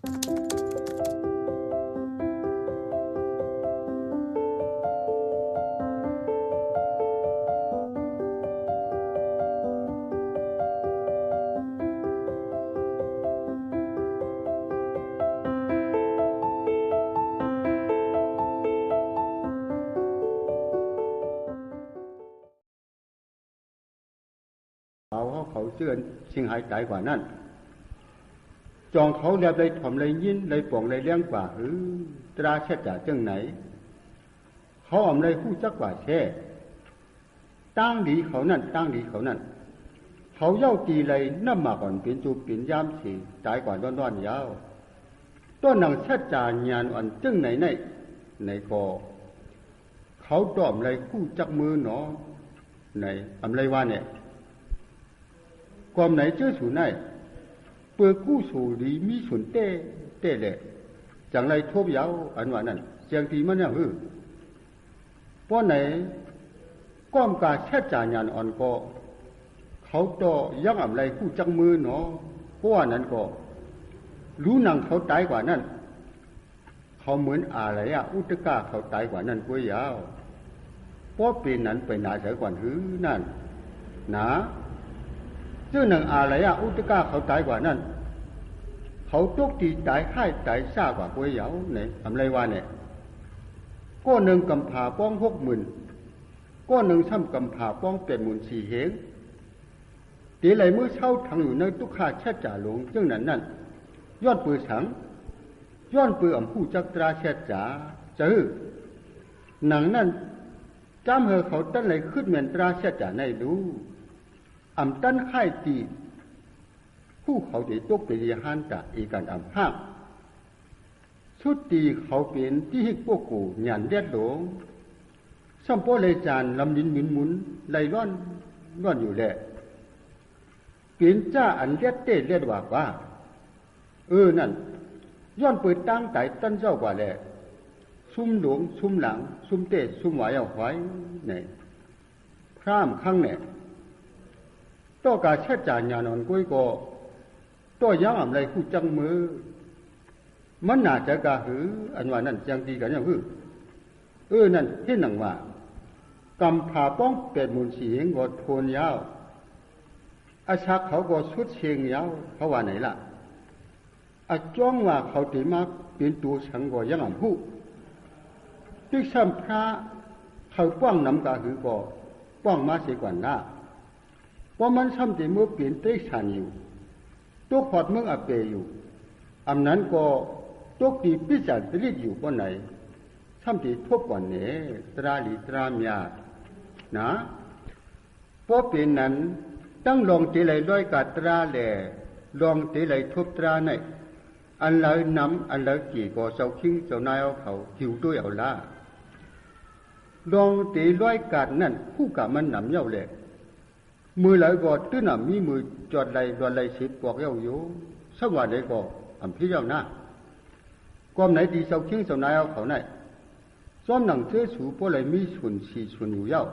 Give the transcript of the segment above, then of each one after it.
เขาเชื่อชิงหายใจกว่านั้นจองเขาเรียบเลยถ่อมเลยยินเลยป่องเลยเลี้ยงกว่าตราเช็ดจ่าจังไหนเขาอมเลยหู้จักกว่าแช่ตั้งดีเขานั่นตั้งดีเขานั่นเขาเย้าตีเลยน้ำมาก่อนเป็นจูเป็นยามสีใจกว่าร้อนๆยาวต้นหนังเช็ดจ่าญาณอ่อนจังไหนในก็เขาตอมเลยคู่จักมือหนอในอำเลยว่าเนี่ยความไหนเจอสูนไหนเปิดกู้สู่ดีมีส่วนเต้เลยจังไรทบยาวอันว่านั้นเสียงทีมันเนี่ยป้อนไหนก้อมกาแช่จ่ายานอ่อนก็เขาต่อยังอำไรกู้จังมือเนาะเพราะว่านั้นก็รู้นังเขาตายกว่านั้นเขาเหมือนอะไรอุตกะเขาตายกว่านั้นกว่ายาวเพราะเป็นนั้นไปหนาเสียกว่านั่นนะเจ้าหนังอะไรอุตกะเขาตายกว่านั้นเขาตกตีตายค่ายตายซากว่ากวยเหยาเนี่ยทำไรวะเนี่ยก็หนึ่งกำผาป้อง60,000ก็หนึ่งซ้ำกำผาป้อง84,000เหงตีไหลมือเช่าทางอยู่ในตุกขาแช่จ่าหลงเจ้านั้นย้อนปือสังย้อนปืออ่ำผู้จักตราแช่จ่าจะหนังนั้นจำเหอเขาตั้นไหลขึ้นเหมือนตราแช่จ่าในดูอำตั้นค่ายตีผู้เขาตีตกไปดีฮันตะอีกันอำห้างชุดตีเขาเป็นที่ฮิกพวกกูหยันเลียดหลงสัมโปเลยจานลำดินหมุนไหลร่อนอยู่แหละเปลี่ยนจ้าอันเลียดเต้เลียดว่านั่นย้อนเปิดตั้งไต่ตั้นเจ้ากว่าแหละซุ่มหลวงซุ่มหลังซุ่มเต้ซุ่มหวายเอาไว้เนี่ยพร่ำข้างเนี่ยตัวกาเช็ดจานยานอนกุ้ยก็ตัวยังอะไรคู่จังมือมันน่าจะกะอันว่านั่นจังดีกันยังนั่นที่หนังว่ากำผาป้อง84,000เหงก็โทนยาวอาชักเขาก็สุดเชียงยาวเขาว่าไหนล่ะอาจ้องว่าเขาตีมาเป็นตัวฉังก็ยังอ่ำผู้ที่ซ้ำพระเขาป้องน้ำกะก็ป้องมาเสียกว่าหน้าว่ามันซ้ำที่เมื่อเปลี่ยนเต้ฉันอยู่ตัวขอดเมืองอเปอยู่อันนั้นก็ตกตีพิจารณาอยู่ป้อนไหนซ้ำที่ทบกว่าเนตราลีตรามยานะเพราะเป็นนั้นตั้งลองตีไหลร้อยกาตราแหล่ลองตีไหลทบตราในอันเลยน้ำอันเลยกี่ก็เจ้าคิงเจ้านายเอาเขาหิวด้วยเอาละลองตีร้อยกาดนั่นผู้กับมันหนำเย้าแหละมือไหลก็ตื้นมีมือจอดไหลดอนไหลสิบปอกเย้าอยู่สักวันไหนก็อำพี่เย้าหน้าความไหนดีเจ้าคิงเจ้านายเอาเขาไหนซ้อมหนังเชื่อสูเพราะไหลมีส่วนสี่ส่วนอยู่เย้า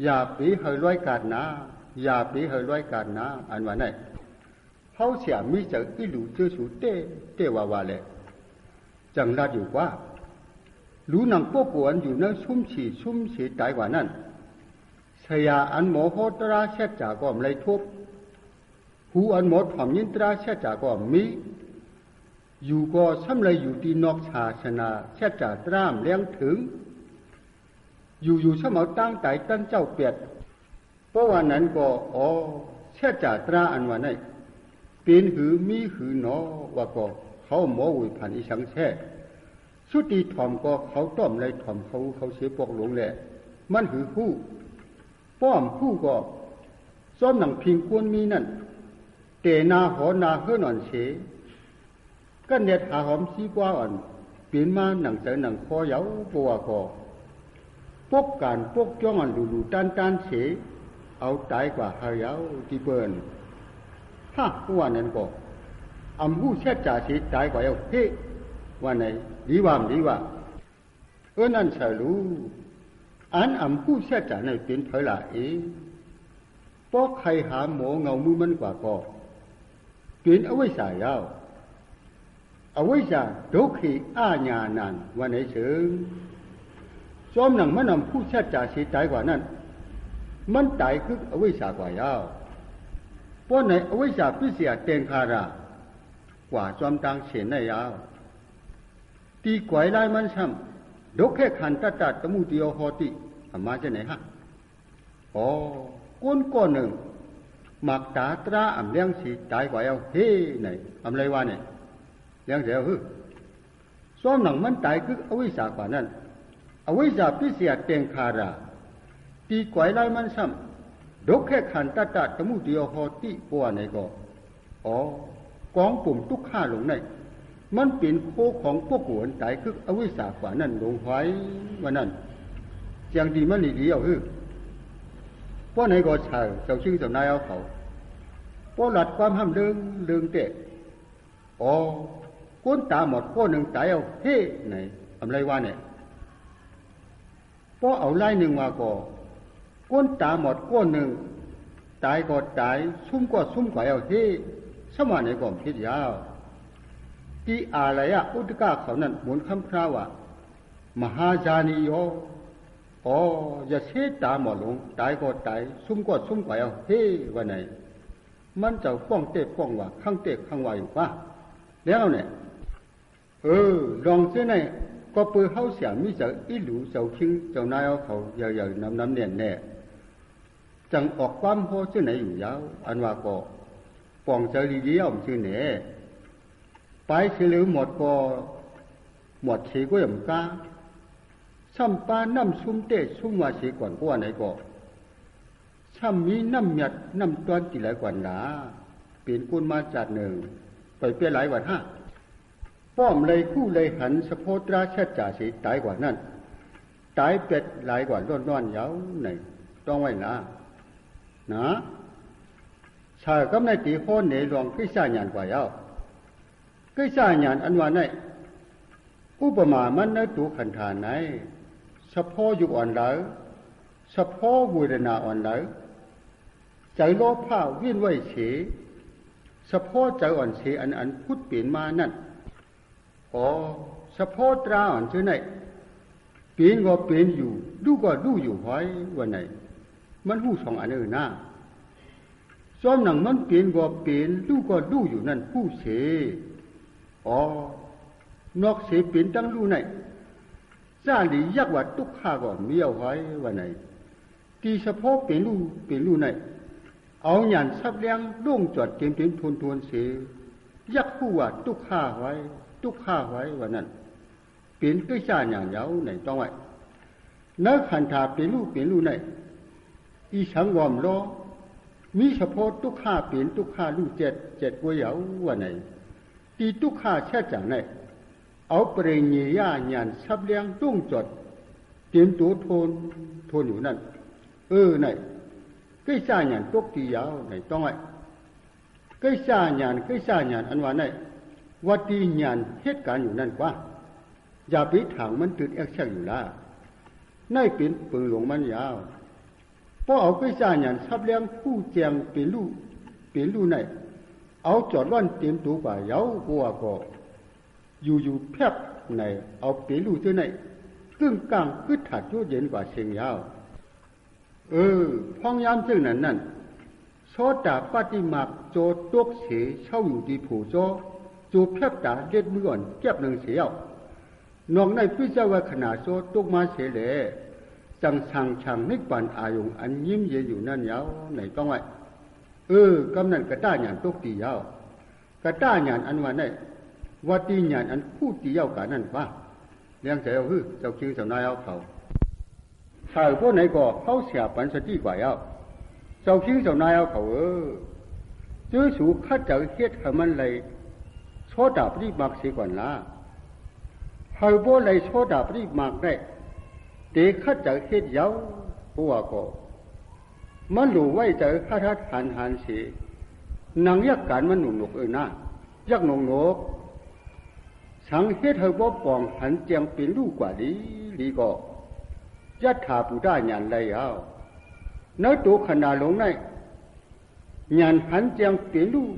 อย่าปีเฮยร้อยกาดนะอย่าปีเฮยร้อยกาดนะอันว่าไหนเขาเสียมีจากอีหลูเชื่อสูเต้ว่าแหละจังลาดอยู่ว่ารู้หนังพวกกวนอยู่นั่งชุ่มฉีตายกว่านั้นชยาอันหมอโหตราเช็ดจาก็ไม่ทุบหูอันหมอถ่อมยินตราเช็ดจาก็มีอยู่ก็ซ้ำเลยอยู่ที่นอกชาชนะเช็ดจากตรามเลี้ยงถึงอยู่ซ้ำเอาตั้งไต่ตั้งเจ้าเปียดเพราะว่านั้นก็เช็ดจากตราอันว่าไหนเป็นมีหนอว่าก็เขาหมอวิพันธ์อีสังแช่สุตีถ่อมก็เขาต้อมเลยถ่อมเขาเสียปอกหลงแหละมันผู้ป้อมผู้ก็ซ้อมหนังพิงกวนมีนั่นเตนาหอนาเฮือนอ่อนเฉก็เน็ดหาหอมซีกว่าอ่อนเปลี่ยนมาหนังเสหนังคอเยาปัวก็ปกการปกจ้องอ่อนดูตันเฉเอาตายกว่าหายาวที่เปิ้นว่านั้นก็อำผู้เช็ดจ่าสีตายกว่าเอาว่าไหนดีว่านั่นเฉลูอันอำผู้เช็ดจ่าในเป็นเผยละเพราะใครหาหมอเงามือมันกว่าก็เป็นเอาไว้สายยาว เอาไว้จะดุขีอาญานันวันไหนเชิงซ้อมหนังมันนำผู้ชัดจ่าสีตายกว่านั้นมันตายคือเอาไว้จากว่ายาวเพราะไหนเอาไว้จากพิเศษเตงคารากว่าจอมตังเฉียนได้ยาวตีกวยไล่มันซ้ำดกแค่ขันตัดตะมูเดียวหอติมาจะไหนฮะอ๋อก้นก้อนหนึ่งหมักตาตราอ่ำเลี้ยงสีตายกว่าเอาเฮ้ไหนอ่ำไรวะเนี่ยเลี้ยงเสียวฮึซ้อมหนังมันตายคือเอาไว้จากกว่านั้นเอาไว้จากพิเศษเตงคาราตีกวยไล่มันซ้ำดกแค่ขันตัดตะมูเดียวหอติปัวไหนก็อ๋อกองปุ่มตุกข้าลงในมันเป็นโคของพวกหวนตายคืออวิสาขวานั่นลงไว้วันนั้นจังดีมันนี่เดียวคือป้อไหนก็ชายเจ้าชื่อเจ้านายเอาเขาป้อหลัดความห้ามเรื่องเตะอ๋อก้นตาหมดป้อหนึ่งตายเอาเฮ้ไหนอะไรวะเนี่ยป้อเอาไล่หนึ่งมาก็ก้นตาหมดก้นหนึ่งตายก็ตายซุ่มก็ซุ่มกว่าเอาเฮ้สมัยไหนก็คิดยาวที่อะไรอุตกาเขานั้นหมุนคำพระว่ามหาจานิโยอ๋ออย่าเสียตาหมดลงตายก็ตายซุ่มก็ซุ่มกว่าเอาเฮ้วันไหนมันจะป้องเตะป้องว่าข้างเตะข้างว่าอยู่ป่ะแล้วเนี่ยลองเสียไหนก็เปิดเข้าเสียมิจะอีหลูเจ้าคิงเจ้านายเอาเขาอย่าน้ำเนี่ยแน่จังออกความโหเสียไหนอยู่ยาวอันว่าก็ป้องเจอดีๆเอาชื่อเนี่ยไปเฉลือหมดก็หมดเฉก็ยังกาซ้ำปาน้ำซุ่มเตะซุ่มว่าเฉก่อนก็ว่าไหนก็ซ้ำมีน้ำหยัดน้ำตอนกี่หลายกว่าหนาเปลี่ยนกุนมาจัดหนึ่งไปเปลี่ยนหลายกว่าห้าป้อมเลยคู่เลยหันสะโพตราชัดจ่าเฉตายกว่านั้นตายเป็ดหลายกว่าร้อนยาวไหนต้องไว้นะชายก็ไม่ตีโค่นเหนหลวงขึ้นสร้างงานกว่ายาวก็สร้างงานอันว่าไหนอุปมามันในตัวขันธานไหนสะโพอยู่อ่อนไหลสะโพเวทนาอ่อนไหลใจโลภะวิ่งไหวเฉสะโพใจอ่อนเฉอันพุทธเปลี่ยนมานั่นอ๋อสะโพตราอ่อนชื่อไหนเปลี่ยนก็เปลี่ยนอยู่ดูก็ดูอยู่ไว้วันไหนมันหูสองอันหน้าซ้อมหนังมันเปลี่ยนก็เปลี่ยนดูก็ดูอยู่นั่นผู้เฉอ๋อนอกเสียเปลี่ยนตั้งรู้ไหนซาหลียักว่าตุกข้าก็มีเอาไว้วันไหนตีเฉพาะเปลี่ยนรู้ไหนเอาหยันซับเลี้ยงล่วงจอดเต็มทวนเสียยักผู้ว่าตุกข้าไว้วันนั้นเปลี่ยนก็ซาอย่างยาวไหนต้องไว้นักขันธาเปลี่ยนรู้ไหนอีสังวอมล้อมีเฉพาะตุกข้าเปลี่ยนตุกข้ารู้เจ็ดกว่ายาววันไหนตีตุกข้าแช่จังไหนเอาเปรย์ญาหยันซับเลี้ยงล่วงจอดเต็มตัวทนอยู่นั่นไหนก็ซาหยันตกตียาวไหนต้องไว้ก็ซาหยันอันว่าไหนวัดดีหยันเหตุการณ์อยู่นั่นกว่าอย่าไปถางมันตื่นแอกแช่อยู่ละนั่นเป็นปืนหลวงมันยาวพอเอาก็ซาหยันซับเลี้ยงผู้แจงเป็นลูไหนเอาจอดร่อนเต็มตัวกว่ายาวกว่าก็อยู่แพบไหนเอาเป็นลูเท่าไหนกึ่งกลางกึดถัดยุ่เย็นกว่าเชียงยาวพ้องยามซึ่งนั่นโซดาปฏิมาโจตกเสียเช่าอยู่ที่ผู้โจแพบตาเด็ดมืออ่อนเก็บหนึ่งเสียวนองในพิจารณาขนาดโซตกมาเสียเลยจังช่างนิกปันอายุอันยิ้มเย็นอยู่นั่นยาวไหนต้องไว้กำนันกระต้าหยานตกตียาวกระต้าหยานอันว่าไหนวัดตีหยานอันผู้ตียาวกันนั่นว่าเลี้ยงเสียเอาเจ้าคิงเจ้านายเอาเขาชายพวกไหนก็เข้าเสียปันสติกว่าเอาเจ้าคิงเจ้านายเอาเขาจื้อสูขัดเจอเฮ็ดให้มันเลยโซดาปริมากเสียก่อนละหายพวกเลยโซดาปริมากได้เด็กขัดเจอเฮ็ดยาวพวกก็มันหลู่ไว้เจอข้าทัดหันเสียนางยักการมันหนุกนะยักหนุกสังเฮ็ดให้บ่ปองหันเจียงเป็นลูกกว่าดีก็ยัดถาปูได้หยันเลยเอาเนื้อตัวขนาดลงในหยันหันเจียงเป็นลูก